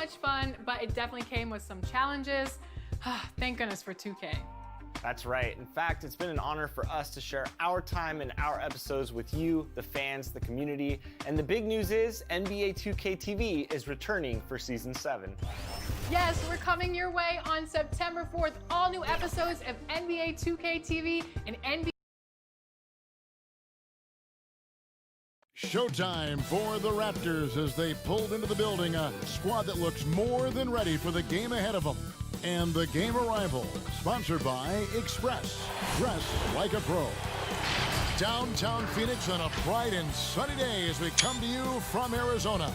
much fun, but it definitely came with some challenges. Thank goodness for 2K. That's right. In fact, it's been an honor for us to share our time and our episodes with you, the fans, the community. And the big news is NBA 2K TV is returning for Season 7. Yes, we're coming your way on September 4th. All new episodes of NBA 2K20 and NBA. Showtime for the Raptors as they pulled into the building, a squad that looks more than ready for the game ahead of them. And the game arrival, sponsored by Express. Dress like a pro. Downtown Phoenix on a bright and sunny day as we come to you from Arizona.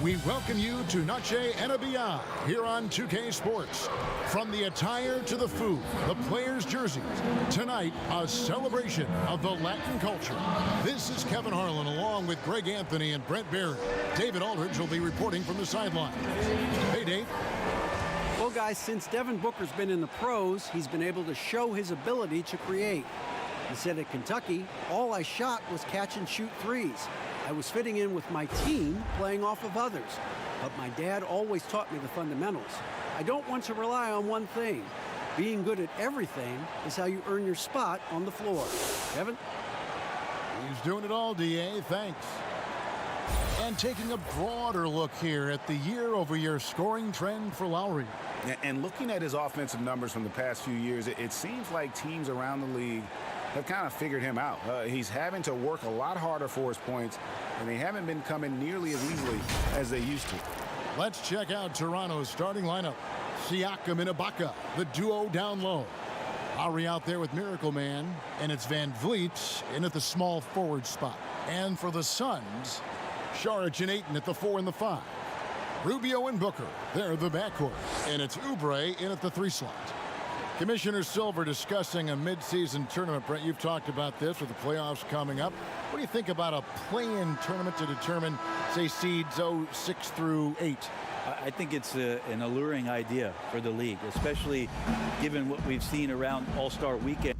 We welcome you to Noche and Beyond here on 2K Sports. From the attire to the food, the players' jerseys. Tonight, a celebration of the Latin culture. This is Kevin Harlan along with Greg Anthony and Brent Barry. David Aldridge will be reporting from the sideline. Hey, Dave. Well, guys, since Devin Booker's been in the pros, he's been able to show his ability to create. He said at Kentucky, all I shot was catch and shoot threes. I was fitting in with my team, playing off of others. But my dad always taught me the fundamentals. I don't want to rely on one thing. Being good at everything is how you earn your spot on the floor. Kevin? He's doing it all, DA. Thanks. And taking a broader look here at the year-over-year scoring trend for Lowry. And looking at his offensive numbers from the past few years, it seems like teams around the league have kind of figured him out. He's having to work a lot harder for his points, and they haven't been coming nearly as easily as they used to. Let's check out Toronto's starting lineup. Siakam and Ibaka, the duo down low. Lowry out there with Miracle Man, and it's Van Vliet in at the small forward spot. And for the Suns, Saric and Ayton at the 4 and the 5. Rubio and Booker, they're the backcourt. And it's Oubre in at the 3 slot. Commissioner Silver discussing a midseason tournament. Brent, you've talked about this with the playoffs coming up. What do you think about a play-in tournament to determine, say, seeds 6 through 8? I think it's an alluring idea for the league, especially given what we've seen around All-Star Weekend.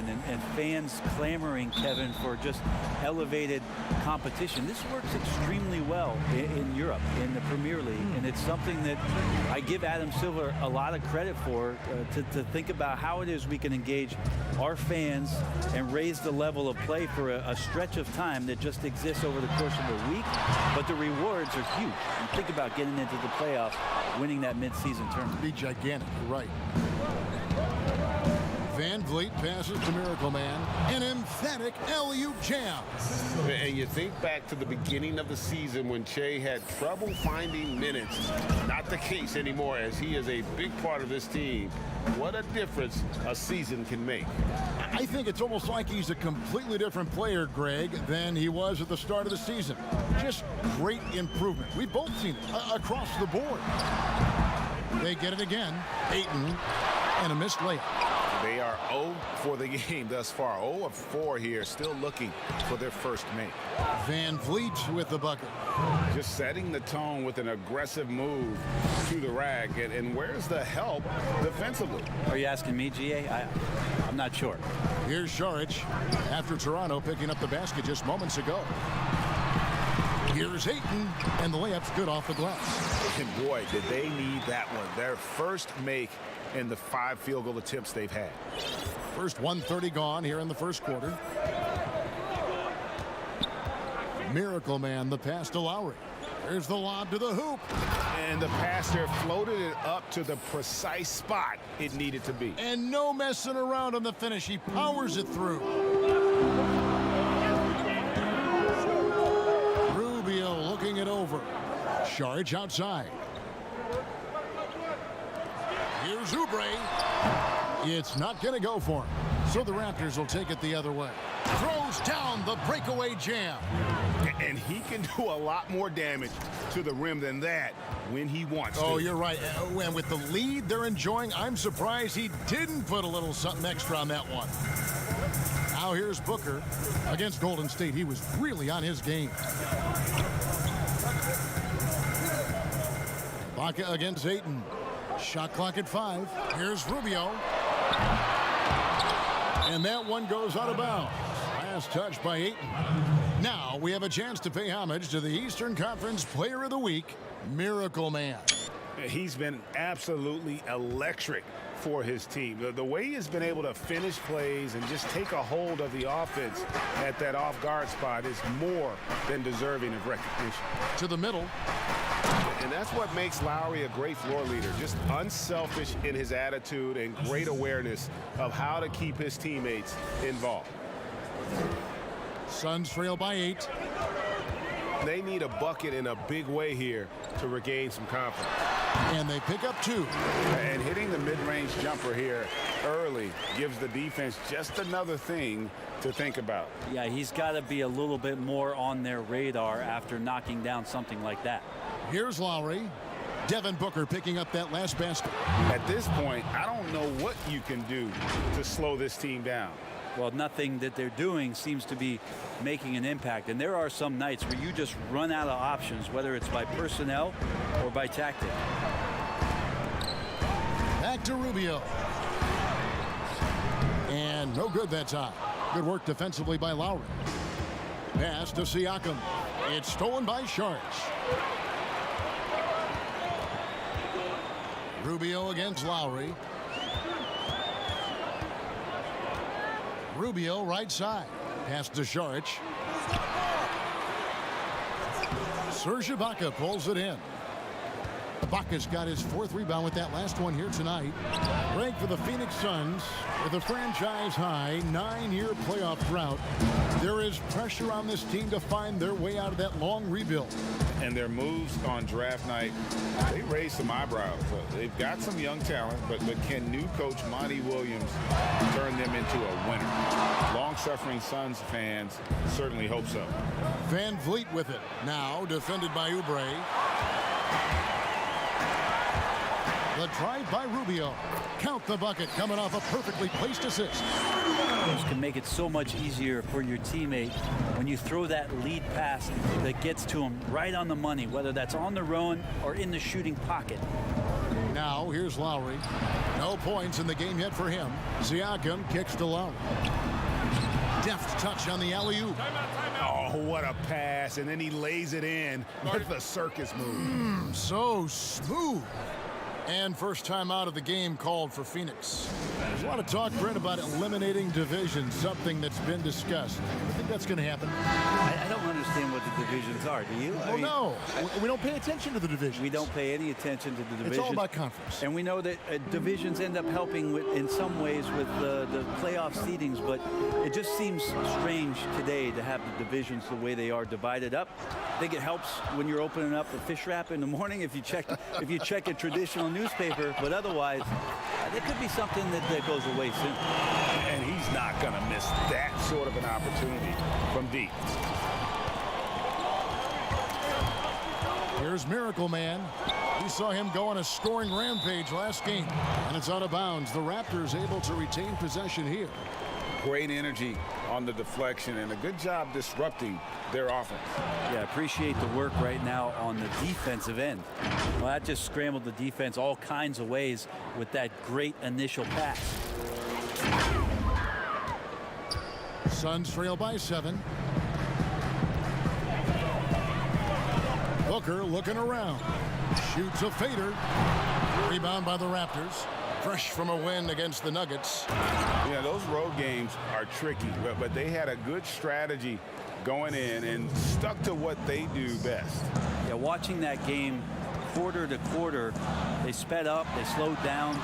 and fans clamoring, Kevin, for just elevated competition. This works extremely well in Europe, in the Premier League, and it's something that I give Adam Silver a lot of credit for, to think about how it is we can engage our fans and raise the level of play for a stretch of time that just exists over the course of a week, but the rewards are huge. And think about getting into the playoffs, winning that mid-season tournament. Be gigantic, you're right. Van Vliet passes to Miracle Man. An emphatic LU jam. And you think back to the beginning of the season when Che had trouble finding minutes. Not the case anymore, as he is a big part of this team. What a difference a season can make. I think it's almost like he's a completely different player, Greg, than he was at the start of the season. Just great improvement. We've both seen it across the board. They get it again. Ayton and a missed layup. They are 0 for the game thus far. 0 of 4 here, still looking for their first make. Van Vliet with the bucket. Just setting the tone with an aggressive move to the rack. And where's the help defensively? Are you asking me, GA? I'm not sure. Here's Saric after Toronto picking up the basket just moments ago. Here's Ayton, and the layup's good off the glass. And boy, did they need that one. Their first make in the 5 field goal attempts they've had. First 1:30 gone here in the first quarter. Miracle Man, the pass to Lowry. There's the lob to the hoop. And the passer floated it up to the precise spot it needed to be. And no messing around on the finish. He powers it through. Rubio looking it over. Saric outside. Here's Oubre. It's not going to go for him. So the Raptors will take it the other way. Throws down the breakaway jam. And he can do a lot more damage to the rim than that when he wants to. Oh, you're right. And with the lead they're enjoying, I'm surprised he didn't put a little something extra on that one. Now here's Booker against Golden State. He was really on his game. Baca against Ayton. Shot clock at 5. Here's Rubio. And that one goes out of bounds. Last touch by Ayton. Now we have a chance to pay homage to the Eastern Conference Player of the Week, Miracle Man. He's been absolutely electric for his team. The way he has been able to finish plays and just take a hold of the offense at that off-guard spot is more than deserving of recognition. To the middle. And that's what makes Lowry a great floor leader. Just unselfish in his attitude and great awareness of how to keep his teammates involved. Suns trail by 8. They need a bucket in a big way here to regain some confidence. And they pick up 2. And hitting the mid-range jumper here early gives the defense just another thing to think about. Yeah, he's got to be a little bit more on their radar after knocking down something like that. Here's Lowry. Devin Booker picking up that last basket. At this point, I don't know what you can do to slow this team down. Well, nothing that they're doing seems to be making an impact. And there are some nights where you just run out of options, whether it's by personnel or by tactic. Back to Rubio. And no good that time. Good work defensively by Lowry. Pass to Siakam. It's stolen by Saric. Rubio against Lowry. Rubio right side. Pass to Saric. Serge Ibaka pulls it in. Ibaka's got his 4th rebound with that last one here tonight. Ranked for the Phoenix Suns with a franchise-high 9-year playoff drought. There is pressure on this team to find their way out of that long rebuild. And their moves on draft night, they raised some eyebrows. They've got some young talent, but can new coach Monty Williams turn them into a winner? Long-suffering Suns fans certainly hope so. Van Vliet with it. Now defended by Oubre. The drive by Rubio. Count the bucket coming off a perfectly placed assist. This can make it so much easier for your teammate when you throw that lead pass that gets to him right on the money, whether that's on the run or in the shooting pocket. Now here's Lowry. No points in the game yet for him. Siakam kicks to Lowry. Deft touch on the alley-oop. Oh, what a pass. And then he lays it in with the circus move. So smooth. And first time out of the game called for Phoenix. There's a lot of talk, Brent, about eliminating divisions, something that's been discussed. I think that's going to happen. I don't understand what the divisions are. Do you? Well, no. We don't pay attention to the divisions. We don't pay any attention to the divisions. It's all about conference. And we know that divisions end up helping in some ways with the playoff seedings, but it just seems strange today to have the divisions the way they are divided up. I think it helps when you're opening up a fish wrap in the morning if you check a traditional newspaper, but otherwise, there could be something that goes away soon. And he's not going to miss that sort of an opportunity from deep. Here's Miracle Man. We saw him go on a scoring rampage last game, and it's out of bounds. The Raptors able to retain possession here. Great energy on the deflection and a good job disrupting their offense. Yeah, appreciate the work right now on the defensive end. Well, that just scrambled the defense all kinds of ways with that great initial pass. Suns trail by 7. Booker looking around. Shoots a fader. Rebound by the Raptors. Fresh from a win against the Nuggets. Yeah, those road games are tricky, but they had a good strategy going in and stuck to what they do best. Yeah, watching that game quarter to quarter, they sped up, they slowed down,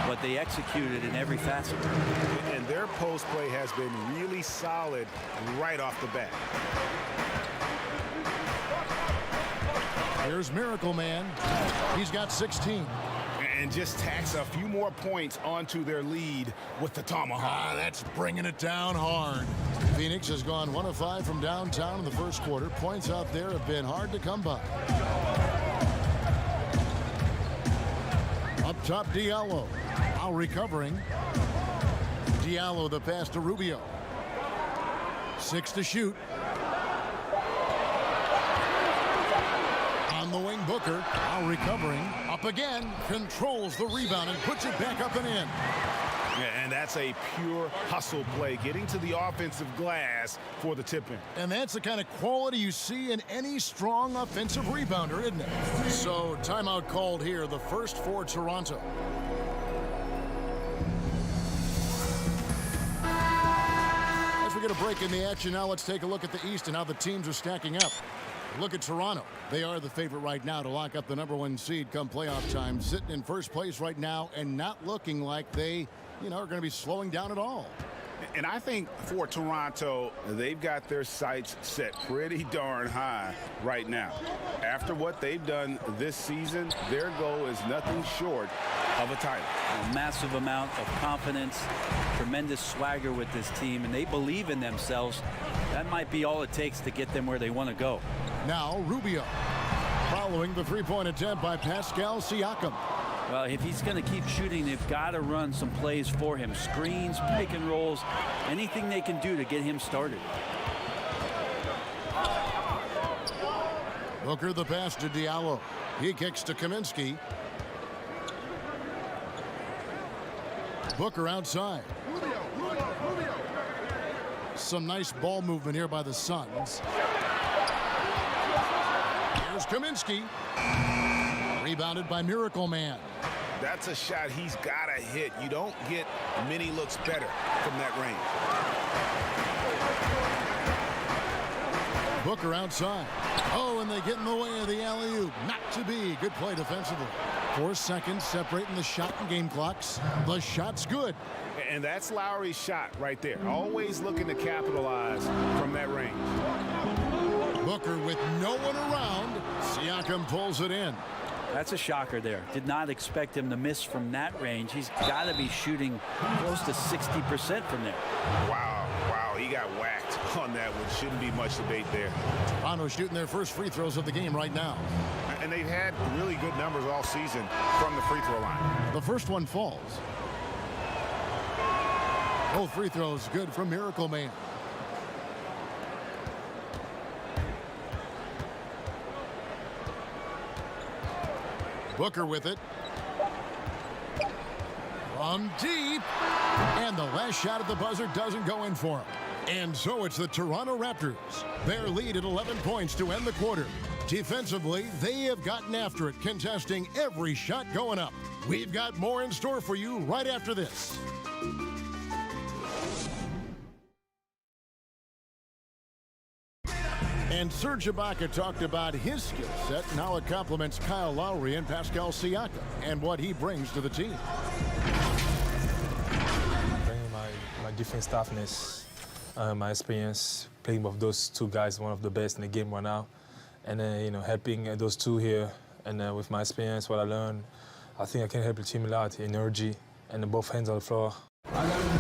but they executed in every facet. And their post play has been really solid right off the bat. Here's Miracle Man. He's got 16. And just tacks a few more points onto their lead with the tomahawk. That's bringing it down hard. Phoenix has gone 1 of 5 from downtown in the first quarter. Points out there have been hard to come by. Up top, Diallo. Now recovering. Diallo the pass to Rubio. 6 to shoot. On the wing, Booker. Now recovering. Up again. Controls the rebound and puts it back up and in. Yeah, and that's a pure hustle play, getting to the offensive glass for the tip-in. And that's the kind of quality you see in any strong offensive rebounder, isn't it? So, timeout called here, the first for Toronto. As we get a break in the action now, let's take a look at the East and how the teams are stacking up. Look at Toronto. They are the favorite right now to lock up the #1 seed come playoff time. Sitting in first place right now and not looking like they, are going to be slowing down at all. And I think for Toronto, they've got their sights set pretty darn high right now. After what they've done this season, their goal is nothing short of a title. A massive amount of confidence, tremendous swagger with this team, and they believe in themselves. That might be all it takes to get them where they want to go. Now Rubio, following the three-point attempt by Pascal Siakam. Well, if he's going to keep shooting, they've got to run some plays for him. Screens, pick and rolls, anything they can do to get him started. Booker the pass to Diallo. He kicks to Kaminsky. Booker outside. Some nice ball movement here by the Suns. Here's Kaminsky. Rebounded by Miracle Man. That's a shot he's got to hit. You don't get many looks better from that range. Booker outside. Oh, and they get in the way of the alley-oop. Not to be. Good play defensively. 4 seconds separating the shot and game clocks. The shot's good. And that's Lowry's shot right there. Always looking to capitalize from that range. Booker with no one around. Siakam pulls it in. That's a shocker there. Did not expect him to miss from that range. He's got to be shooting close to 60% from there. Wow, he got whacked on that one. Shouldn't be much debate there. Toronto shooting their first free throws of the game right now. And they've had really good numbers all season from the free throw line. The first one falls. Both free throws good from Miracle Man. Booker with it. From deep. And the last shot at the buzzer doesn't go in for him. And so it's the Toronto Raptors. Their lead at 11 points to end the quarter. Defensively, they have gotten after it, contesting every shot going up. We've got more in store for you right after this. And Serge Ibaka talked about his skill set. Now it complements Kyle Lowry and Pascal Siakam and what he brings to the team. Bringing my defense toughness, my experience playing with those two guys, one of the best in the game right now, and then helping those two here, and with my experience, what I learned, I think I can help the team a lot. Energy and both hands on the floor.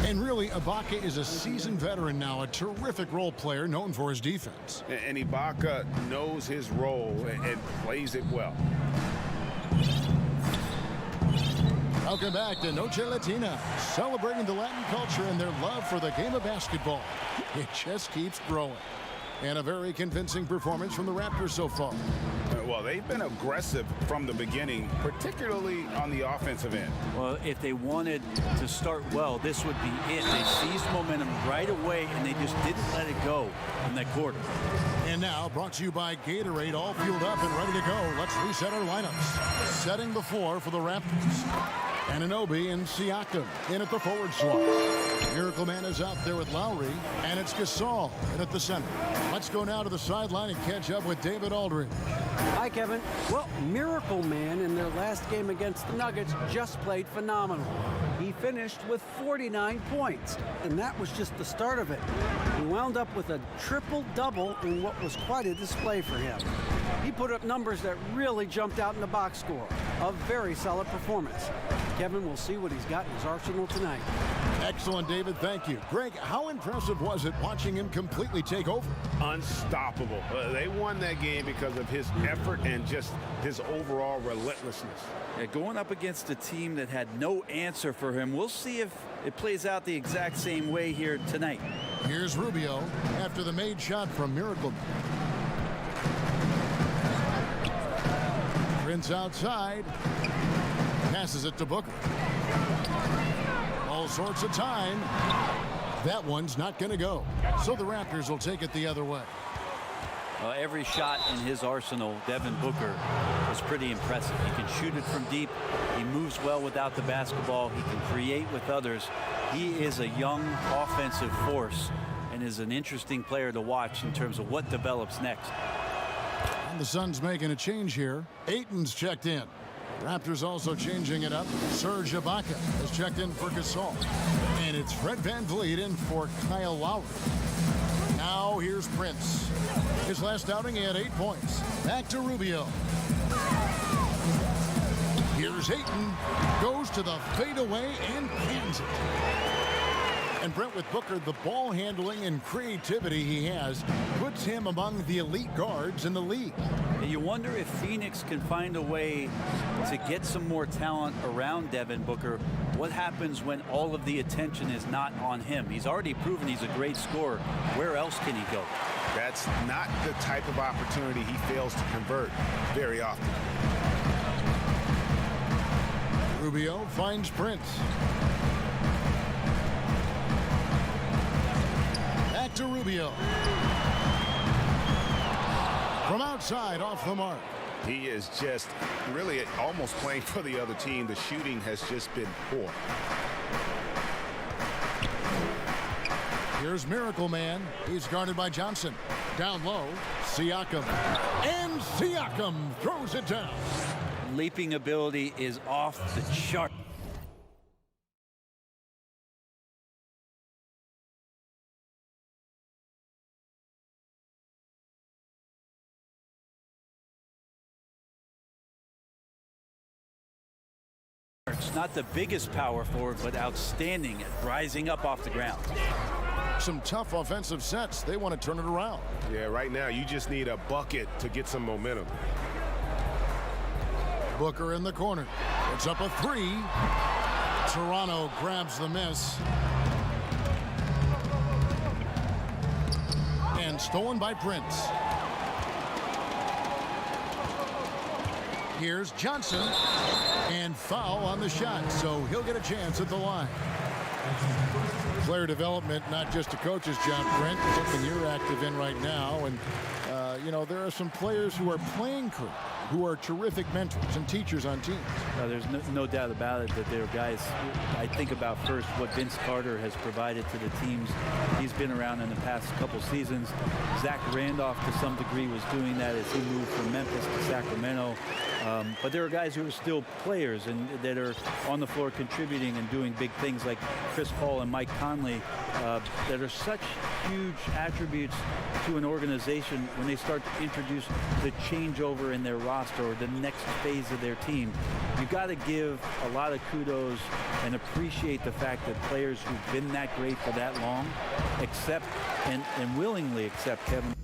And really, Ibaka is a seasoned veteran now, a terrific role player known for his defense. And Ibaka knows his role and plays it well. Welcome back to Noche Latina, celebrating the Latin culture and their love for the game of basketball. It just keeps growing. And a very convincing performance from the Raptors so far. Well, they've been aggressive from the beginning, particularly on the offensive end. Well, if they wanted to start well, this would be it. They seized momentum right away, and they just didn't let it go in that quarter. And now, brought to you by Gatorade, all fueled up and ready to go. Let's reset our lineups. Setting the floor for the Raptors. Anunoby and Siakam in at the forward slot. Miracle Man is out there with Lowry, and it's Gasol in at the center. Let's go now to the sideline and catch up with David Aldridge. Hi, Kevin. Well, Miracle Man in their last game against the Nuggets just played phenomenal. He finished with 49 points, and that was just the start of it. He wound up with a triple-double in what was quite a display for him. He put up numbers that really jumped out in the box score. A very solid performance. Kevin will see what he's got in his arsenal tonight. Excellent, David. Thank you. Greg, how impressive was it watching him completely take over? Unstoppable. They won that game because of his effort and just his overall relentlessness. Yeah, going up against a team that had no answer for him, we'll see if it plays out the exact same way here tonight. Here's Rubio after the made shot from Miracle Man. Prince outside. Passes it to Booker. All sorts of time. That one's not going to go. So the Raptors will take it the other way. Every shot in his arsenal, Devin Booker, was pretty impressive. He can shoot it from deep. He moves well without the basketball. He can create with others. He is a young offensive force and is an interesting player to watch in terms of what develops next. And the Suns making a change here. Ayton's checked in. Raptors also changing it up. Serge Ibaka has checked in for Gasol. And it's Fred VanVleet in for Kyle Lowry. Now here's Prince. His last outing, he had 8 points. Back to Rubio. Here's Ayton. Goes to the fadeaway and cans it. And Brent, with Booker, the ball handling and creativity he has puts him among the elite guards in the league. And you wonder if Phoenix can find a way to get some more talent around Devin Booker. What happens when all of the attention is not on him? He's already proven he's a great scorer. Where else can he go? That's not the type of opportunity he fails to convert very often. Rubio finds Prince. Back to Rubio. From outside, off the mark. He is just really almost playing for the other team. The shooting has just been poor. Here's Miracle Man. He's guarded by Johnson. Down low, Siakam. And Siakam throws it down. Leaping ability is off the chart. Not the biggest power forward, but outstanding at rising up off the ground. Some tough offensive sets. They want to turn it around. Yeah, right now you just need a bucket to get some momentum. Booker in the corner. It's up a 3. Toronto grabs the miss. And stolen by Prince. Here's Johnson. And foul on the shot, so he'll get a chance at the line. Player development, not just a coach's job, Brent, something you're active in right now. And, you know, there are some players who are playing career, who are terrific mentors and teachers on teams. There's no doubt about it that there are guys. I think about first what Vince Carter has provided to the teams he's been around in the past couple seasons. Zach Randolph, to some degree, was doing that as he moved from Memphis to Sacramento. But there are guys who are still players and that are on the floor contributing and doing big things, like Chris Paul and Mike Conley, that are such huge attributes to an organization when they start to introduce the changeover in their roster or the next phase of their team. You got to give a lot of kudos and appreciate the fact that players who've been that great for that long accept and willingly accept Kevin.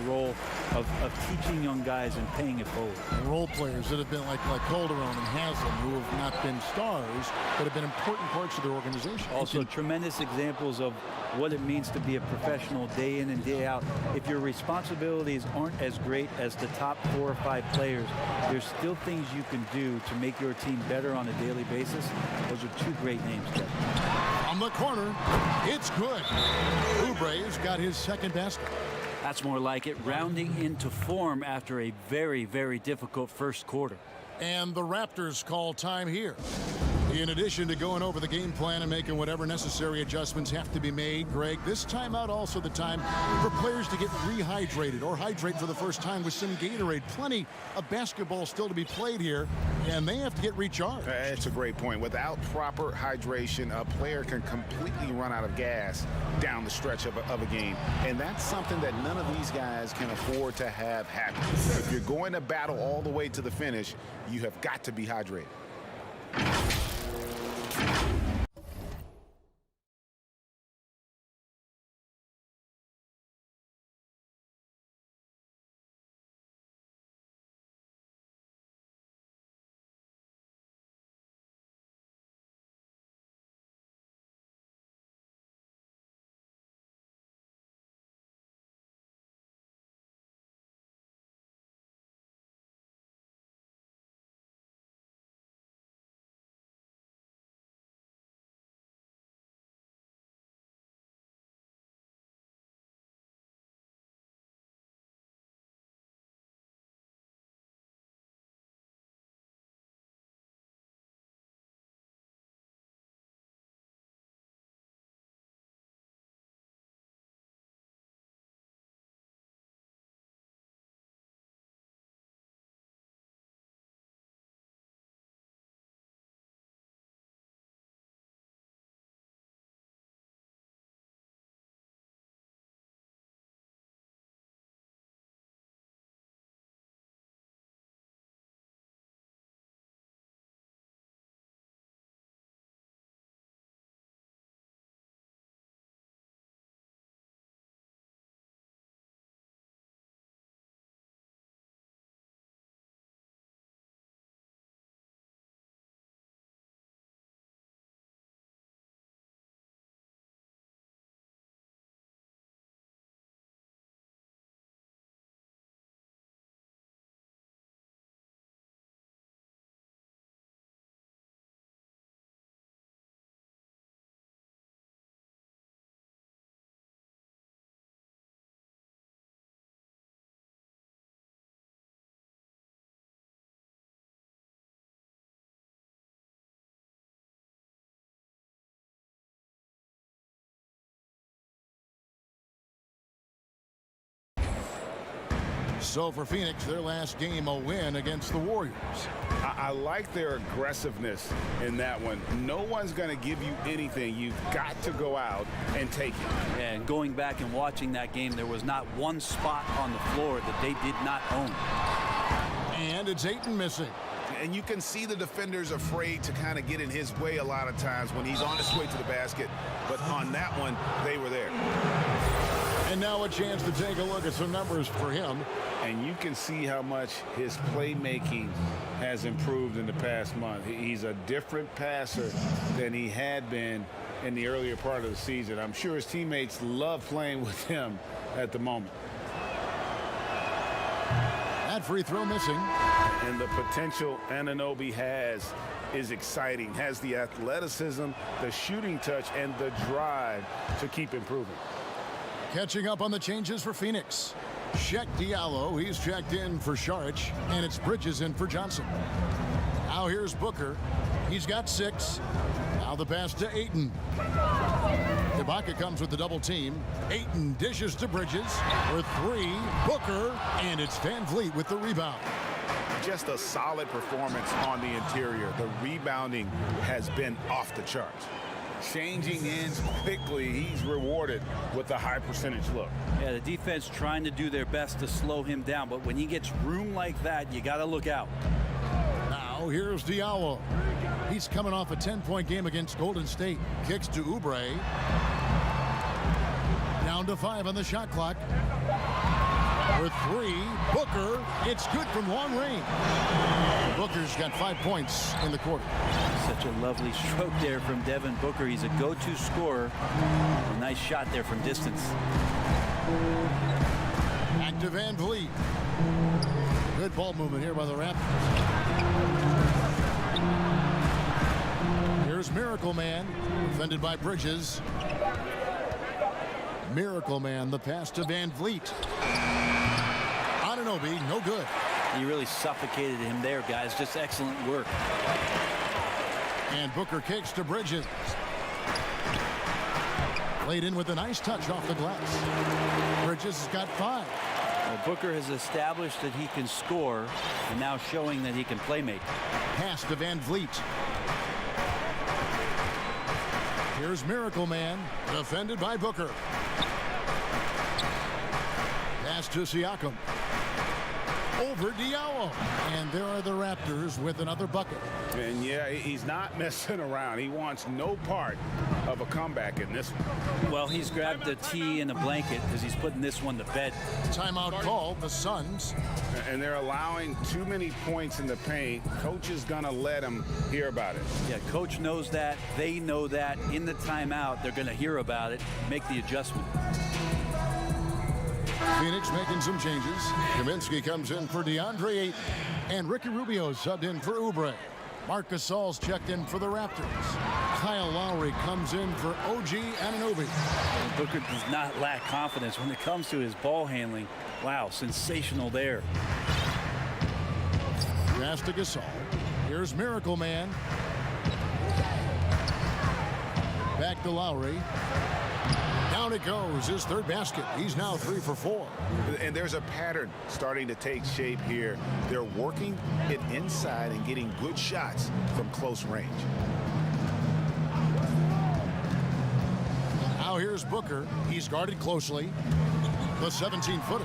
Role of teaching young guys and paying it forward. And role players that have been like Calderon and Haslam, who have not been stars, but have been important parts of their organization. Also, tremendous examples of what it means to be a professional day in and day out. If your responsibilities aren't as great as the top 4 or 5 players, there's still things you can do to make your team better on a daily basis. Those are 2 great names, Kevin. From the corner, it's good. Oubre's got his second basket. That's more like it, rounding into form after a very, very difficult first quarter. And the Raptors call time here. In addition to going over the game plan and making whatever necessary adjustments have to be made, Greg, this timeout also the time for players to get rehydrated or hydrate for the first time with some Gatorade. Plenty of basketball still to be played here, and they have to get recharged. It's a great point. Without proper hydration, a player can completely run out of gas down the stretch of a game, and that's something that none of these guys can afford to have happen. If you're going to battle all the way to the finish, you have got to be hydrated. So for Phoenix, their last game, a win against the Warriors. I like their aggressiveness in that one. No one's going to give you anything. You've got to go out and take it. And going back and watching that game, there was not one spot on the floor that they did not own. And it's Ayton missing. And you can see the defenders afraid to kind of get in his way a lot of times when he's on his way to the basket. But on that one, they were there. And now a chance to take a look at some numbers for him. And you can see how much his playmaking has improved in the past month. He's a different passer than he had been in the earlier part of the season. I'm sure his teammates love playing with him at the moment. That free throw missing. And the potential Anunoby has is exciting. Has the athleticism, the shooting touch, and the drive to keep improving. Catching up on the changes for Phoenix. Sheck Diallo, he's checked in for Saric, and it's Bridges in for Johnson. Now here's Booker. He's got 6. Now the pass to Ayton. Ibaka comes with the double team. Ayton dishes to Bridges for 3. Booker, and it's Van Vliet with the rebound. Just a solid performance on the interior. The rebounding has been off the charts. Changing ends quickly. He's rewarded with a high percentage look. Yeah, the defense trying to do their best to slow him down, but when he gets room like that, you got to look out. Now here's Diallo. He's coming off a 10-point game against Golden State. Kicks to Oubre. Down to 5 on the shot clock. For 3, Booker. It's good from long range. Booker's got 5 points in the quarter. Such a lovely stroke there from Devin Booker. He's a go-to scorer. A nice shot there from distance. Back to Van Vliet. Good ball movement here by the Raptors. Here's Miracle Man, defended by Bridges. Miracle Man, the pass to Van Vliet. Anunoby, no good. You really suffocated him there, guys. Just excellent work. And Booker kicks to Bridges. Played in with a nice touch off the glass. Bridges has got 5. Well, Booker has established that he can score, and now showing that he can play make. Pass to Van Vliet. Here's Miracle Man, defended by Booker. Pass to Siakam. Over Diallo. And there are the Raptors with another bucket. And yeah, he's not messing around. He wants no part of a comeback in this one. Well, he's grabbed a tee and a blanket because he's putting this one to bed. Timeout called, the Suns. And they're allowing too many points in the paint. Coach is going to let him hear about it. Yeah, coach knows that. They know that. In the timeout, they're going to hear about it, make the adjustment. Phoenix making some changes. Kaminsky comes in for DeAndre Ayton. And Ricky Rubio subbed in for Oubre. Marc Gasol's checked in for the Raptors. Kyle Lowry comes in for OG Anunoby. Booker does not lack confidence when it comes to his ball handling. Wow, sensational there. Pass to Gasol. Here's Miracle Man. Back to Lowry. Down it goes, his 3rd basket. He's now 3 for 4. And there's a pattern starting to take shape here. They're working it inside and getting good shots from close range. Now here's Booker. He's guarded closely. The 17-footer.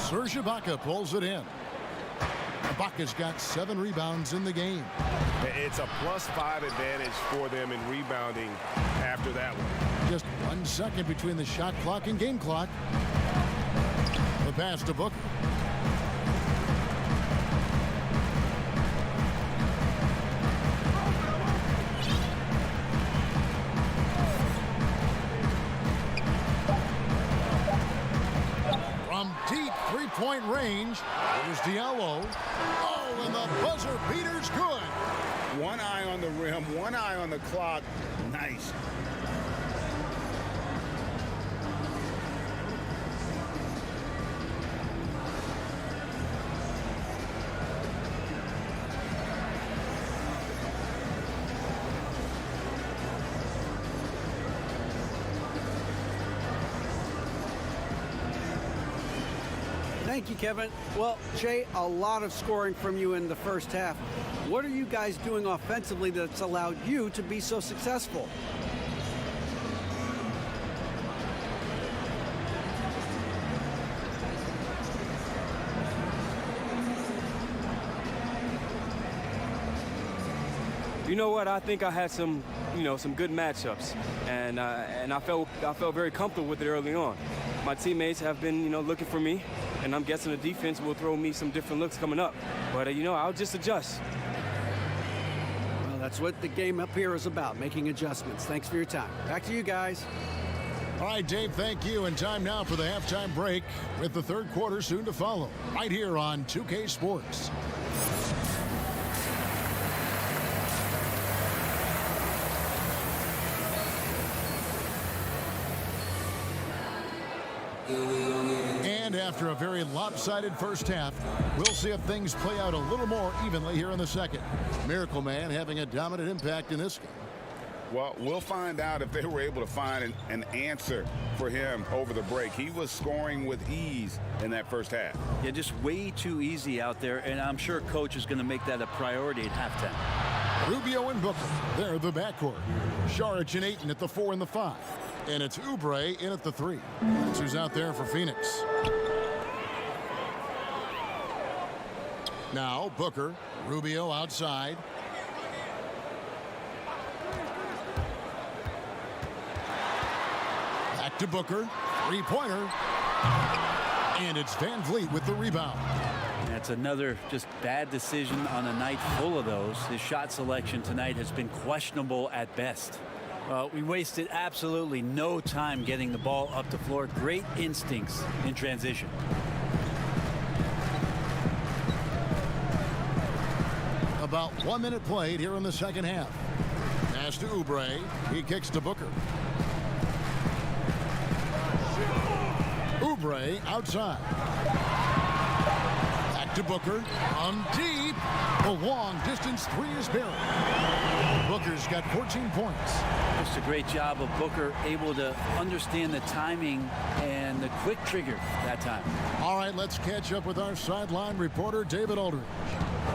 Serge Ibaka pulls it in. Ibaka's got 7 rebounds in the game. It's a +5 advantage for them in rebounding after that one. Just 1 second between the shot clock and game clock. The pass to Booker. From deep 3-point range, there's Diallo. Oh, and the buzzer beater's good. One eye on the rim, one eye on the clock. Nice. Thank you, Kevin. Well, Jay, a lot of scoring from you in the first half. What are you guys doing offensively that's allowed you to be so successful? You know what? I think I had some good matchups, and I felt very comfortable with it early on. My teammates have been, looking for me, and I'm guessing the defense will throw me some different looks coming up. But I'll just adjust. Well, that's what the game up here is about, making adjustments. Thanks for your time. Back to you guys. All right, Dave, thank you. And time now for the halftime break with the third quarter soon to follow, right here on 2K Sports. And after a very lopsided first half, we'll see if things play out a little more evenly here in the second. Miracle Man having a dominant impact in this game. Well, we'll find out if they were able to find an answer for him over the break. He was scoring with ease in that first half. Yeah, just way too easy out there, and I'm sure Coach is going to make that a priority at halftime. Rubio and Booker, they're the backcourt. Saric and Ayton at the 4 and the 5. And it's Oubre in at the 3. That's who's out there for Phoenix. Now Booker, Rubio outside. Back to Booker, three-pointer. And it's Van Vliet with the rebound. That's another just bad decision on a night full of those. His shot selection tonight has been questionable at best. We wasted absolutely no time getting the ball up the floor. Great instincts in transition. About 1 minute played here in the second half. Pass to Oubre. He kicks to Booker. Oubre outside. Back to Booker. On deep. The long distance three is buried. Booker's got 14 points. Just a great job of Booker, able to understand the timing and the quick trigger that time. All right, let's catch up with our sideline reporter, David Aldridge.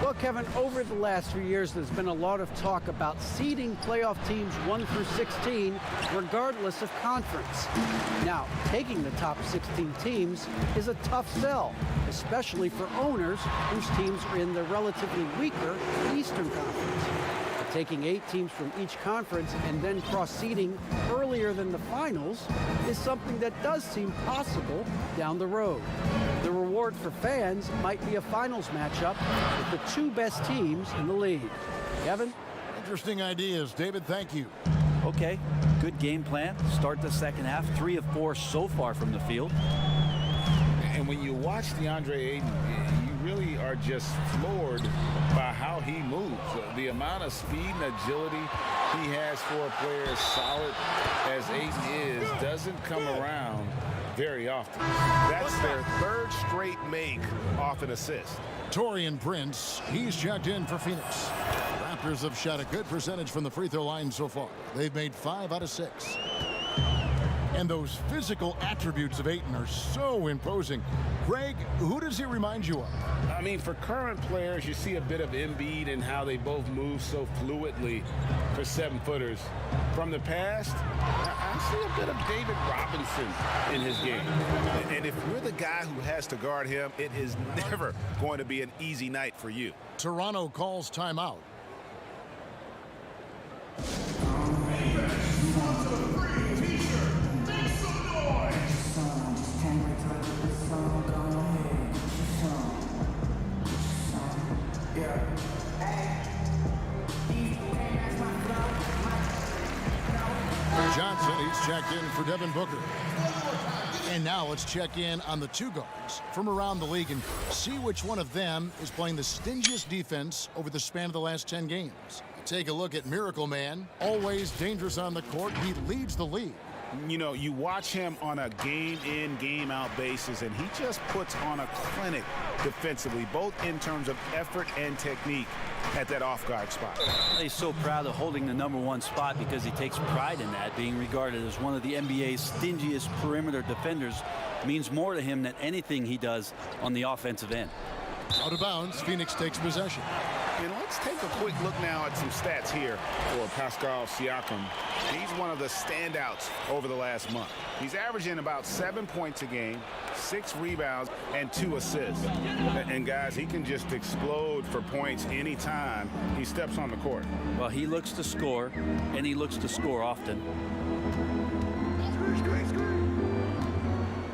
Well, Kevin, over the last few years, there's been a lot of talk about seeding playoff teams 1 through 16, regardless of conference. Now, taking the top 16 teams is a tough sell, especially for owners whose teams are in the relatively weaker Eastern Conference. Taking 8 teams from each conference and then cross-seeding earlier than the finals is something that does seem possible down the road. The reward for fans might be a finals matchup with the 2 best teams in the league. Kevin? Interesting ideas. David, thank you. Okay, good game plan. Start the second half. 3 of 4 so far from the field. And when you watch DeAndre Ayton, you really are just floored by how he moves. The amount of speed and agility he has for a player as solid as Ayton is doesn't come around very often. That's their third straight make off an assist. Taurean Prince, he's checked in for Phoenix. Raptors have shot a good percentage from the free throw line so far. They've made 5 out of 6. And those physical attributes of Ayton are so imposing. Greg, who does he remind you of? I mean, for current players, you see a bit of Embiid and how they both move so fluidly for 7-footers. From the past, I see a bit of David Robinson in his game. And if you're the guy who has to guard him, it is never going to be an easy night for you. Toronto calls timeout. Johnson, he's checked in for Devin Booker. And now let's check in on the 2 guards from around the league and see which one of them is playing the stingiest defense over the span of the last 10 games. Take a look at Miracle Man, always dangerous on the court. He leads the league You know, you watch him on a game-in, game-out basis, and he just puts on a clinic defensively, both in terms of effort and technique at that off-guard spot. He's so proud of holding the #1 spot because he takes pride in that. Being regarded as one of the NBA's stingiest perimeter defenders means more to him than anything he does on the offensive end. Out of bounds, Phoenix takes possession. And let's take a quick look now at some stats here for Pascal Siakam. He's one of the standouts over the last month. He's averaging about 7 points a game, 6 rebounds, and 2 assists. And guys, he can just explode for points anytime he steps on the court. Well, he looks to score, and he looks to score often.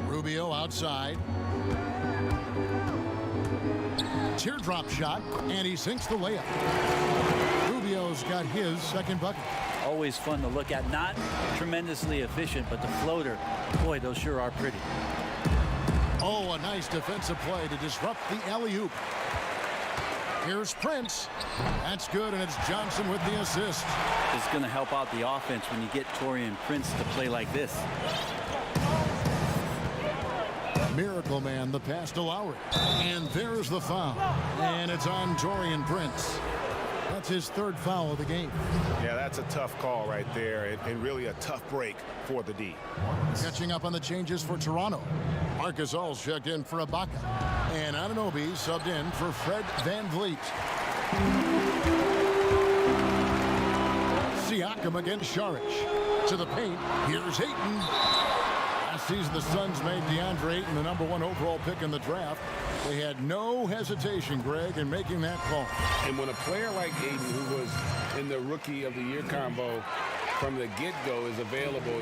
Rubio outside. Teardrop shot, and he sinks the layup. Rubio's got his second bucket. Always fun to look at. Not tremendously efficient, but the floater, boy, those sure are pretty. Oh, a nice defensive play to disrupt the alley-oop. Here's Prince. That's good, and it's Johnson with the assist. It's going to help out the offense when you get Taurean Prince to play like this. Miracle Man, the pass to Lowry. And there's the foul. And it's on Taurean Prince. That's his 3rd foul of the game. Yeah, that's a tough call right there, and really a tough break for the D. Catching up on the changes for Toronto. Marcus All's checked in for Ibaka. And Anunoby subbed in for Fred VanVleet. Siakam against Saric. To the paint. Here's Ayton. Last season, the Suns made DeAndre Ayton the #1 overall pick in the draft. They had no hesitation, Greg, in making that call. And when a player like Ayton, who was in the Rookie of the Year combo from the get-go, is available,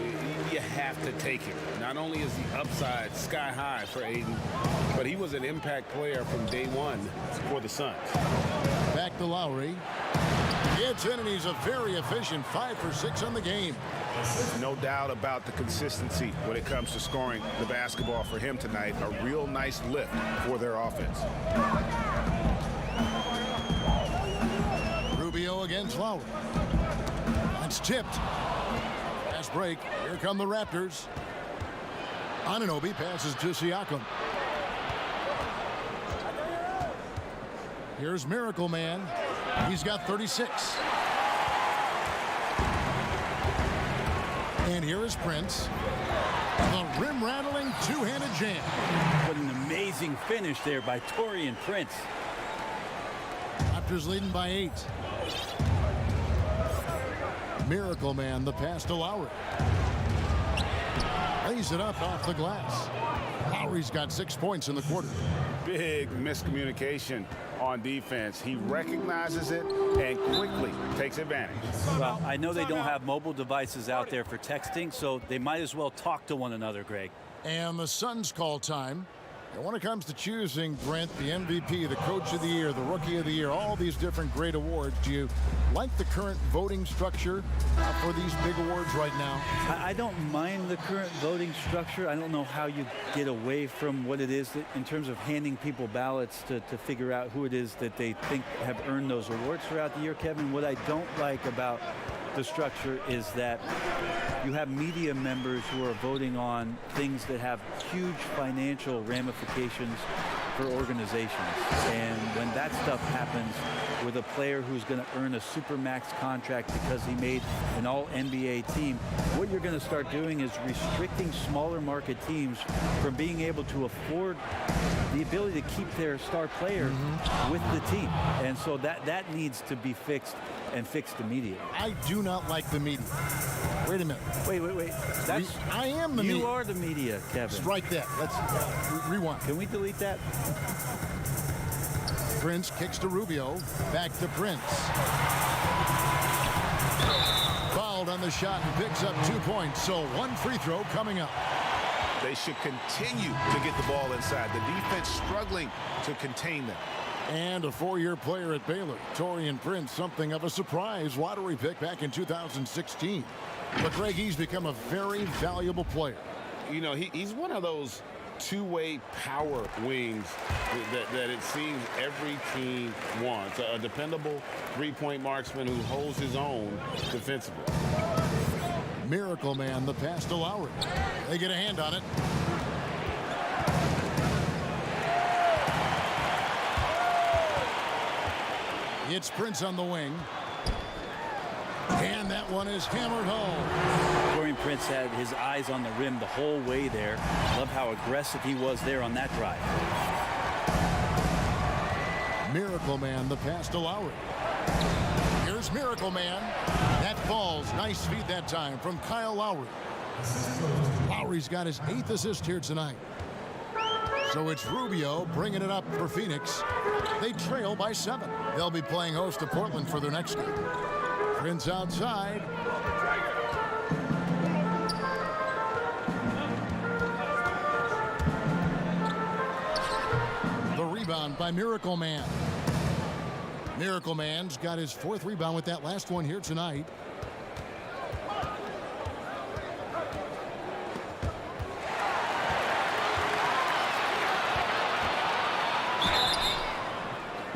you have to take him. Not only is the upside sky high for Ayton, but he was an impact player from day one for the Suns. Back to Lowry. Gets in, and he's a very efficient 5 for 6 on the game. No doubt about the consistency when it comes to scoring the basketball for him tonight. A real nice lift for their offense. Rubio against Lowry. That's tipped. Fast break. Here come the Raptors. Anunoby passes to Siakam. Here's Miracle Man. He's got 36. And here is Prince. The rim-rattling two-handed jam. What an amazing finish there by Taurean Prince. Raptors leading by 8. Miracle Man, the pass to Lowry. Lays it up off the glass. Lowry's got 6 points in the quarter. Big miscommunication on defense. He recognizes it and quickly takes advantage. Well, I know they don't have mobile devices out there for texting, so they might as well talk to one another, Greg. And the Suns call time. And when it comes to choosing, Brent, the MVP, the Coach of the Year, the Rookie of the Year, all these different great awards, do you like the current voting structure for these big awards right now? I don't mind the current voting structure. I don't know how you get away from what it is that, in terms of handing people ballots to figure out who it is that they think have earned those awards throughout the year, Kevin. What I don't like about the structure is that you have media members who are voting on things that have huge financial ramifications for organizations. And when that stuff happens with a player who's going to earn a supermax contract because he made an all-NBA team, what you're going to start doing is restricting smaller market teams from being able to afford the ability to keep their star player with the team. And so that needs to be fixed, and fixed immediately. I do not like the media. Wait a minute. Wait. I am the media. You are the media, Kevin. Strike that. Let's rewind. Can we delete that? Prince kicks to Rubio. Back to Prince. Fouled on the shot and picks up 2 points. So 1 free throw coming up. They should continue to get the ball inside. The defense struggling to contain them. And a 4-year player at Baylor, Taurean Prince, something of a surprise lottery pick back in 2016. But Greg, he's become a very valuable player. You know, he's one of those two-way power wings that it seems every team wants. A dependable three-point marksman who holds his own defensively. Miracle Man, the pass to Lowry. They get a hand on it. It's Prince on the wing. And that one is hammered home. Dorian Prince had his eyes on the rim the whole way there. Love how aggressive he was there on that drive. Miracle Man, the pass to Lowry. Here's Miracle Man. That falls. Nice feed that time from Kyle Lowry. Lowry's got his 8th assist here tonight. So it's Rubio bringing it up for Phoenix. They trail by 7. They'll be playing host to Portland for their next game. Prince outside. The rebound by Miracle Man. Miracle Man's got his 4th rebound with that last one here tonight.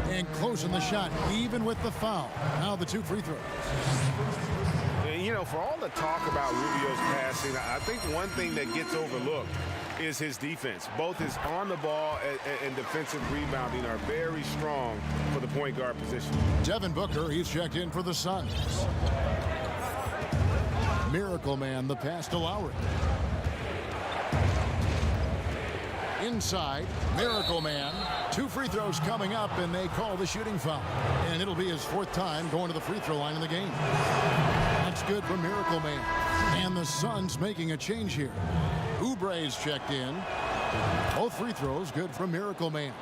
And closing the shot, even with the foul. Now the 2 free throws. You know, for all the talk about Rubio's passing, I think one thing that gets overlooked is his defense. Both his on the ball and defensive rebounding are very strong for the point guard position. Devin Booker, he's checked in for the Suns. Miracle Man, the pass to Lowry. Inside, Miracle Man. 2 free throws coming up, and they call the shooting foul. And it'll be his 4th time going to the free throw line in the game. That's good for Miracle Man. And the Suns making a change here. Oubre's checked in. Both free throws good from Miracle Man.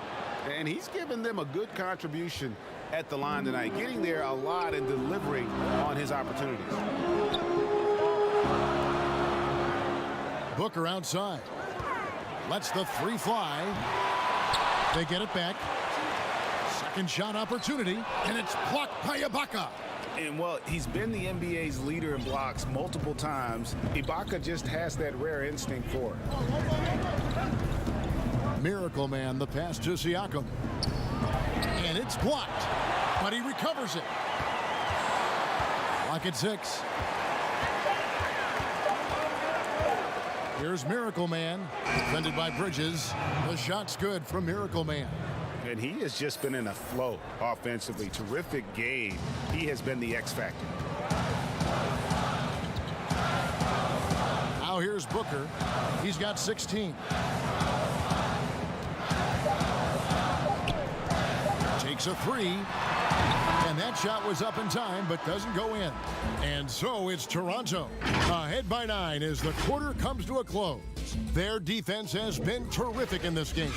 And he's given them a good contribution at the line tonight, getting there a lot and delivering on his opportunities. Booker outside. Lets the 3 fly. They get it back. Second shot opportunity, and it's blocked by Ibaka. And, well, he's been the NBA's leader in blocks multiple times. Ibaka just has that rare instinct for it. Miracle Man, the pass to Siakam. And it's blocked, but he recovers it. Lock at 6. Here's Miracle Man, defended by Bridges. The shot's good from Miracle Man. And he has just been in a flow offensively. Terrific game. He has been the X factor. Now here's Booker. He's got 16. Takes a 3. And that shot was up in time, but doesn't go in. And so it's Toronto, ahead by 9 as the quarter comes to a close. Their defense has been terrific in this game.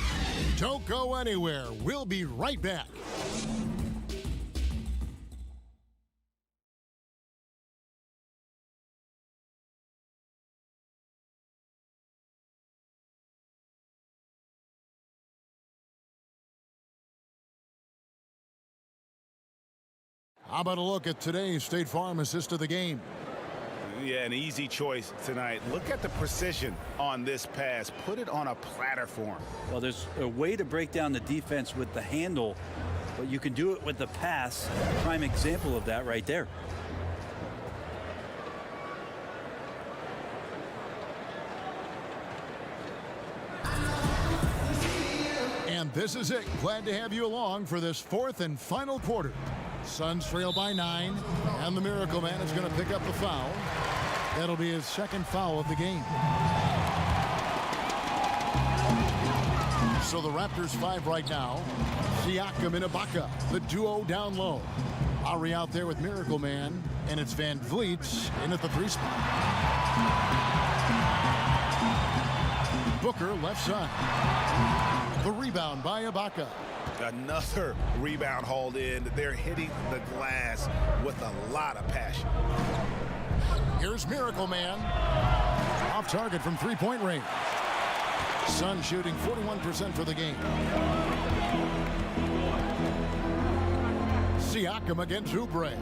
Don't go anywhere. We'll be right back. How about a look at today's State Farm assist of the game? Yeah, an easy choice tonight. Look at the precision on this pass. Put it on a platter for him. Well, there's a way to break down the defense with the handle, but you can do it with the pass. Prime example of that right there. And this is it. Glad to have you along for this 4th and final quarter. Suns trail by 9, and the Miracle Man is going to pick up the foul. That'll be his 2nd foul of the game. So the Raptors 5 right now. Siakam and Ibaka, the duo down low. Lowry out there with Miracle Man, and it's Van Vliet in at the 3 spot. Booker left side. The rebound by Ibaka. Another rebound hauled in. They're hitting the glass with a lot of passion. Here's Miracle Man. Off target from 3-point range. Suns shooting 41% for the game. Siakam against Oubre.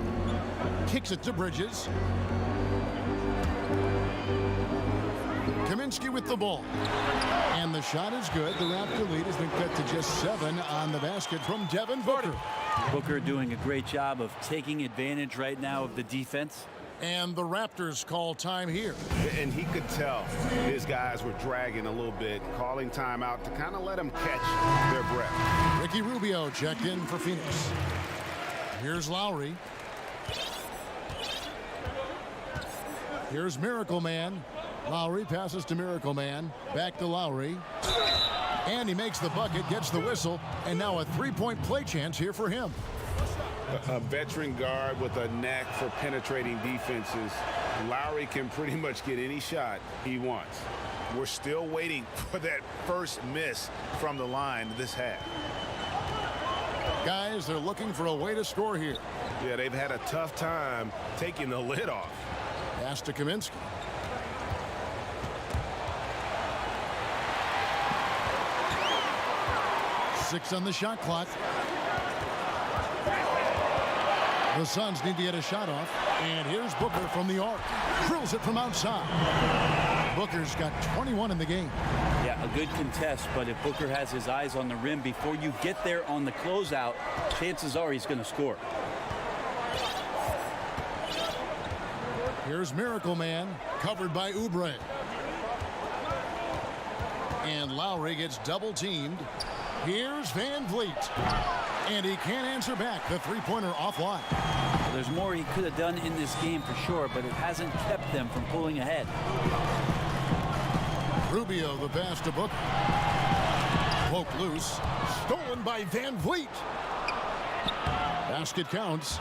Kicks it to Bridges. Kaminsky with the ball. And the shot is good. The Raptor lead has been cut to just 7 on the basket from Devin Booker. Booker doing a great job of taking advantage right now of the defense. And the Raptors call time here. And he could tell his guys were dragging a little bit, calling timeout to kind of let them catch their breath. Ricky Rubio checked in for Phoenix. Here's Lowry. Here's Miracle Man. Lowry passes to Miracle Man. Back to Lowry. And he makes the bucket, gets the whistle, and now a three-point play chance here for him. A veteran guard with a knack for penetrating defenses. Lowry can pretty much get any shot he wants. We're still waiting for that first miss from the line this half. Guys, they're looking for a way to score here. Yeah, they've had a tough time taking the lid off. Pass to Kaminsky. Six on the shot clock. The Suns need to get a shot off. And here's Booker from the arc. Drills it from outside. Booker's got 21 in the game. Yeah, a good contest, but if Booker has his eyes on the rim before you get there on the closeout, chances are he's going to score. Here's Miracle Man, covered by Oubre. And Lowry gets double-teamed. Here's Van Vliet. And he can't answer back. The three-pointer offline. Well, there's more he could have done in this game for sure, but it hasn't kept them from pulling ahead. Rubio, the pass to Booker. Poke loose. Stolen by Van Vliet. Basket counts.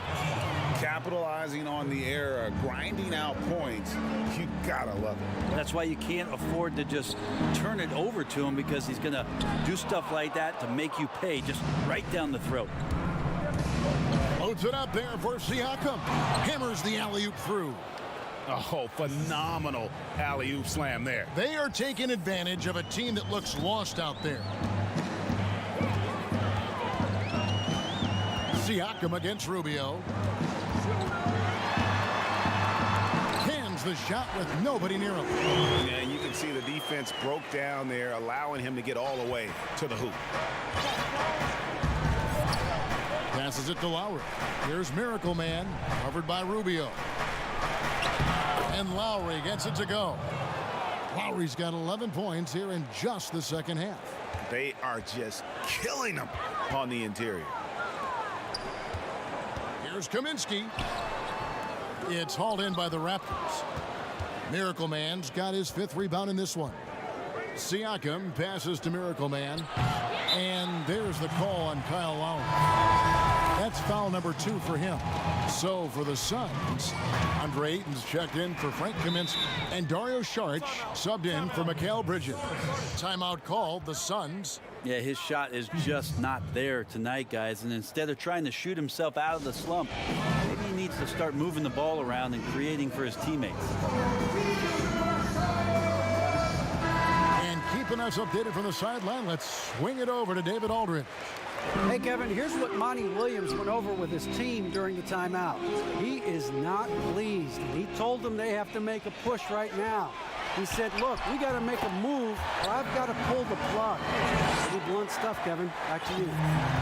Capitalizing on the error, grinding out points, you gotta love it. That's why you can't afford to just turn it over to him, because he's going to do stuff like that to make you pay just right down the throat. Loads it up there for Siakam. Hammers the alley-oop through. Oh, phenomenal alley-oop slam there. They are taking advantage of a team that looks lost out there. Siakam against Rubio. Cans the shot with nobody near him. Yeah, you can see the defense broke down there, allowing him to get all the way to the hoop. Passes it to Lowry. Here's Miracle Man, covered by Rubio. And Lowry gets it to go. Lowry's got 11 points here in just the second half. They are just killing them on the interior. Here's Kaminsky. It's hauled in by the Raptors. Miracle Man's got his fifth rebound in this one. Siakam passes to Miracle Man. And there's the call on Kyle Lowry. That's foul number 2 for him. So for the Suns, Andre Ayton's checked in for Frank Kaminsky. And Dario Saric subbed in for Mikal Bridges. Timeout called, the Suns. Yeah, his shot is just not there tonight, guys. And instead of trying to shoot himself out of the slump, maybe he needs to start moving the ball around and creating for his teammates. And keeping us updated from the sideline, let's swing it over to David Aldridge. Hey, Kevin, here's what Monty Williams went over with his team during the timeout. He is not pleased. He told them they have to make a push right now. He said, look, we got to make a move, or I've got to pull the plug. Pretty blunt stuff, Kevin. Back to you.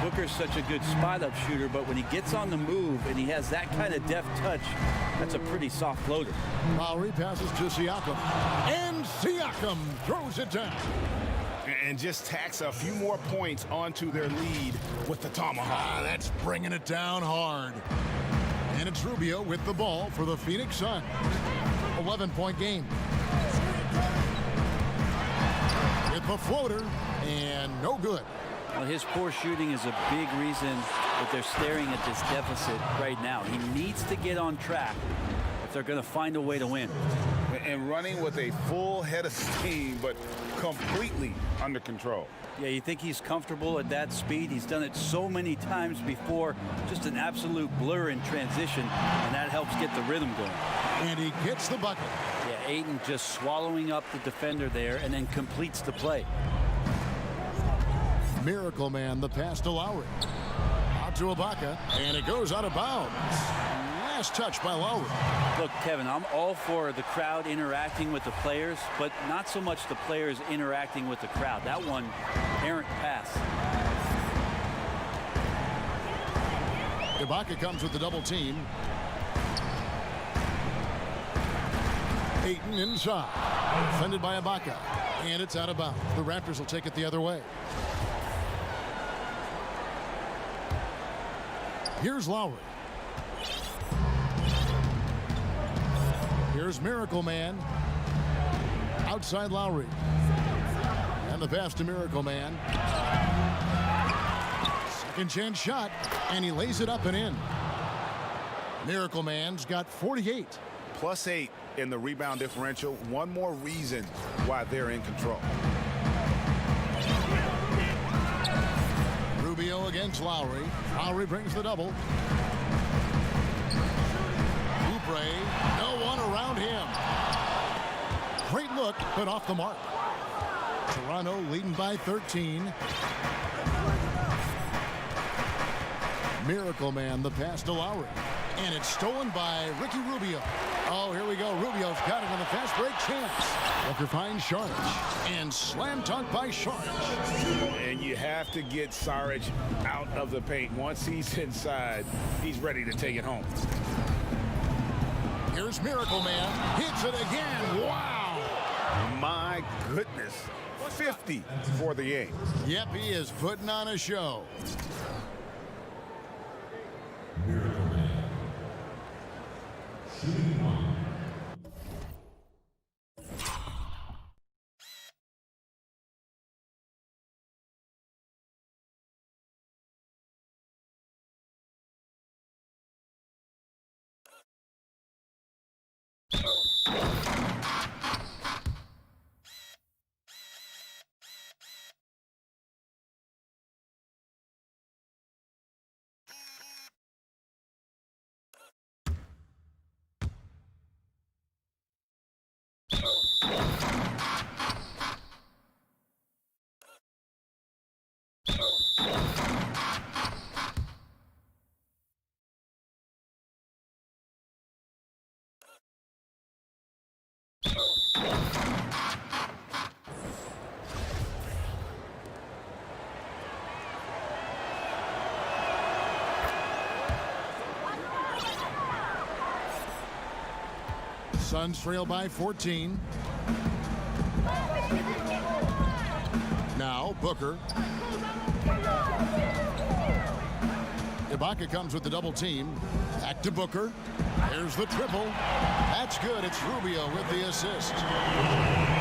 Booker's such a good spot-up shooter, but when he gets on the move and he has that kind of deft touch, that's a pretty soft floater. Lowry passes to Siakam. And Siakam throws it down. And just tacks a few more points onto their lead with the tomahawk. That's bringing it down hard. And it's Rubio with the ball for the Phoenix Suns. 11-point game. With the floater, and no good. Well, his poor shooting is a big reason that they're staring at this deficit right now. He needs to get on track if they're going to find a way to win. And running with a full head of steam, but completely under control. Yeah, you think he's comfortable at that speed? He's done it so many times before. Just an absolute blur in transition, and that helps get the rhythm going. And he gets the bucket. Yeah, Ayton just swallowing up the defender there and then completes the play. Miracle Man, the pass to Lowry. Out to Ibaka, and it goes out of bounds. Last touch by Lowry. Look, Kevin, I'm all for the crowd interacting with the players, but not so much the players interacting with the crowd. That one, errant pass. Ibaka comes with the double team. Ayton inside. Defended by Ibaka. And it's out of bounds. The Raptors will take it the other way. Here's Lowry. Here's Miracle Man. Outside Lowry. And the pass to Miracle Man. Second chance shot. And he lays it up and in. Miracle Man's got 48. +8 in the rebound differential. One more reason why they're in control. Rubio against Lowry. Lowry brings the double. Oubre, no one around him. Great look, but off the mark. Toronto leading by 13. Miracle Man, the pass to Lowry. And it's stolen by Ricky Rubio. Oh, here we go. Rubio's got it on the fast break chance. Booker finds Saric. And slam dunk by Saric. And you have to get Saric out of the paint. Once he's inside, he's ready to take it home. Here's Miracle Man. Hits it again. Wow. My goodness. 50 for the game. Yep, he is putting on a show. Suns trail by 14. Now Booker. Ibaka comes with the double team. Back to Booker. There's the triple. That's good. It's Rubio with the assist.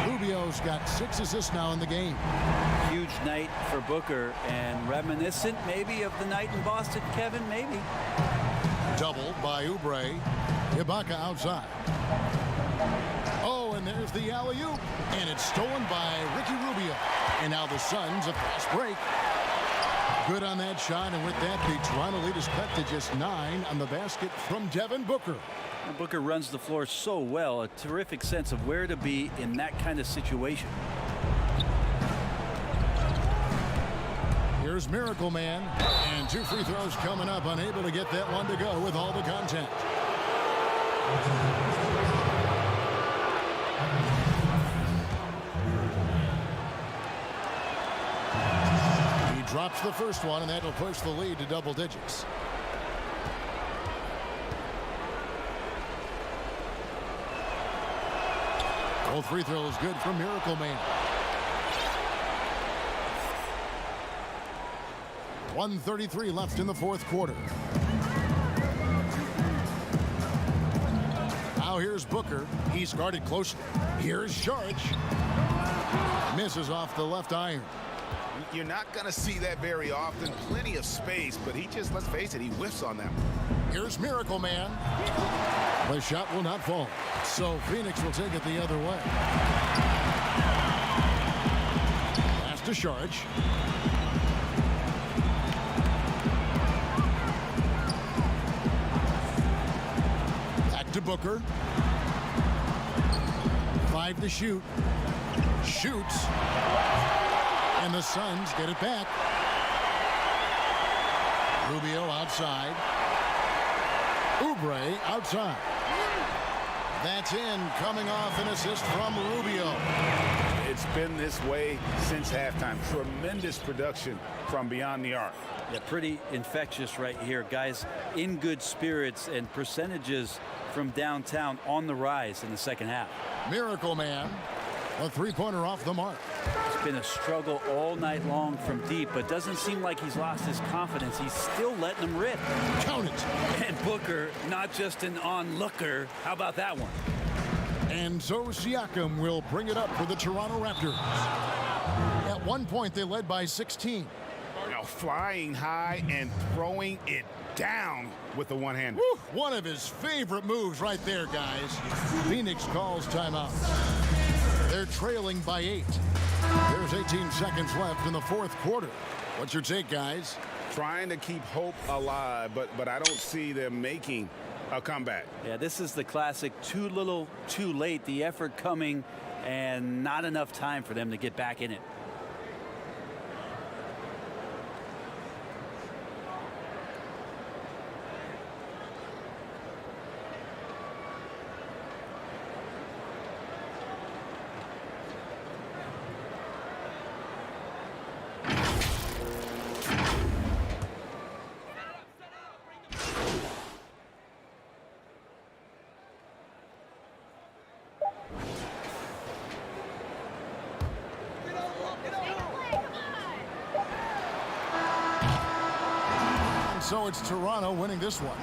Rubio's got 6 assists now in the game. Huge night for Booker, and reminiscent maybe of the night in Boston, Kevin, maybe. Doubled by Oubre. Ibaka outside. Oh, and there's the alley-oop. And it's stolen by Ricky Rubio. And now the Suns a fast break. Good on that shot, and with that, the Toronto lead is cut to just 9 on the basket from Devin Booker. Booker runs the floor so well, a terrific sense of where to be in that kind of situation. Here's Miracle Man, and 2 free throws coming up, unable to get that one to go with all the contact. He drops the first one, and that'll push the lead to double digits. Both free throws good from Miracle Man. 1:33 left in the fourth quarter. Now here's Booker. He's guarded closely. Here's Saric. Misses off the left iron. You're not going to see that very often. Plenty of space, but he just, let's face it, he whiffs on that. Here's Miracle Man. The shot will not fall. So Phoenix will take it the other way. Pass to Saric. Back to Booker. 5 to shoot. Shoots. And the Suns get it back. Rubio outside. Oubre outside. That's in, coming off an assist from Rubio. It's been this way since halftime. Tremendous production from beyond the arc. Yeah, pretty infectious right here. Guys in good spirits, and percentages from downtown on the rise in the second half. Miracle Man, a three-pointer off the mark. It's been a struggle all night long from deep, but doesn't seem like he's lost his confidence. He's still letting them rip. Count it. And Booker, not just an onlooker. How about that one? And so Siakam will bring it up for the Toronto Raptors. At one point, they led by 16. Now flying high and throwing it down with the one-hander. One of his favorite moves right there, guys. Phoenix calls timeout. They're trailing by 8. There's 18 seconds left in the fourth quarter. What's your take, guys? Trying to keep hope alive, but I don't see them making a comeback. Yeah, this is the classic too little, too late. The effort coming and not enough time for them to get back in it. So it's Toronto winning this one.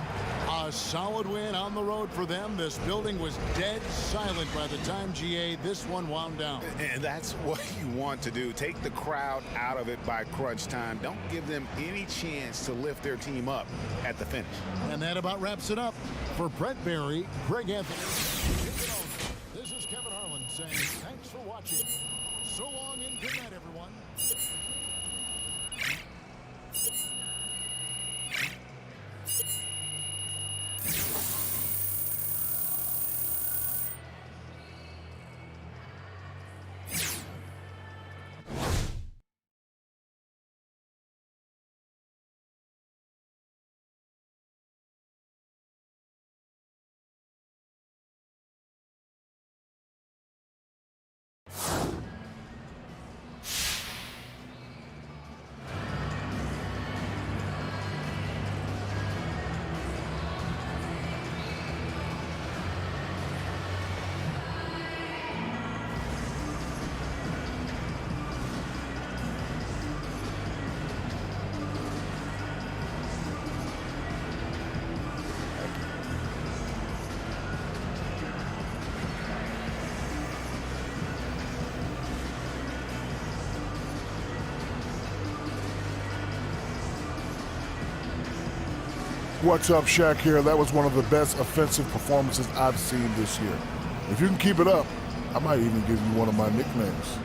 A solid win on the road for them. This building was dead silent by the time, GA, this one wound down. And that's what you want to do. Take the crowd out of it by crunch time. Don't give them any chance to lift their team up at the finish. And that about wraps it up. For Brett Barry, Greg Anthony. This is Kevin Harlan saying thanks for watching. So long and good night, everyone. What's up, Shaq here. That was one of the best offensive performances I've seen this year. If you can keep it up, I might even give you one of my nicknames.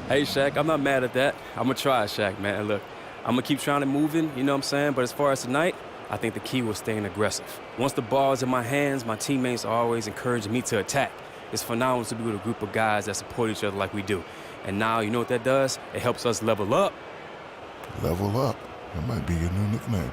Hey, Shaq, I'm not mad at that. I'm going to try, Shaq, man. Look, I'm going to keep trying to move in, you know what I'm saying? But as far as tonight, I think the key was staying aggressive. Once the ball is in my hands, my teammates are always encouraging me to attack. It's phenomenal to be with a group of guys that support each other like we do. And now, you know what that does? It helps us level up. Level up. That might be your new nickname.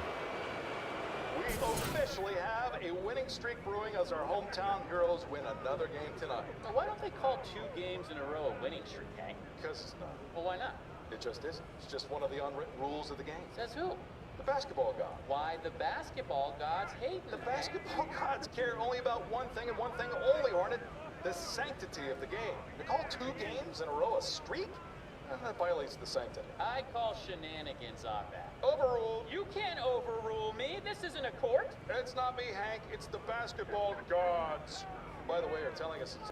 We officially have a winning streak brewing as our hometown heroes win another game tonight. Now, why don't they call 2 games in a row a winning streak, Hank? Because it's not. Well, why not? It just isn't. It's just one of the unwritten rules of the game. Says who? The basketball god. Why the basketball gods hate the basketball gods care only about one thing and one thing only, Hornet. The sanctity of the game. To call 2 games in a row a streak? That violates the sanctity. I call shenanigans on that. Overruled. You can't overrule me. This isn't a court. It's not me, Hank. It's the basketball gods. By the way, are telling us it's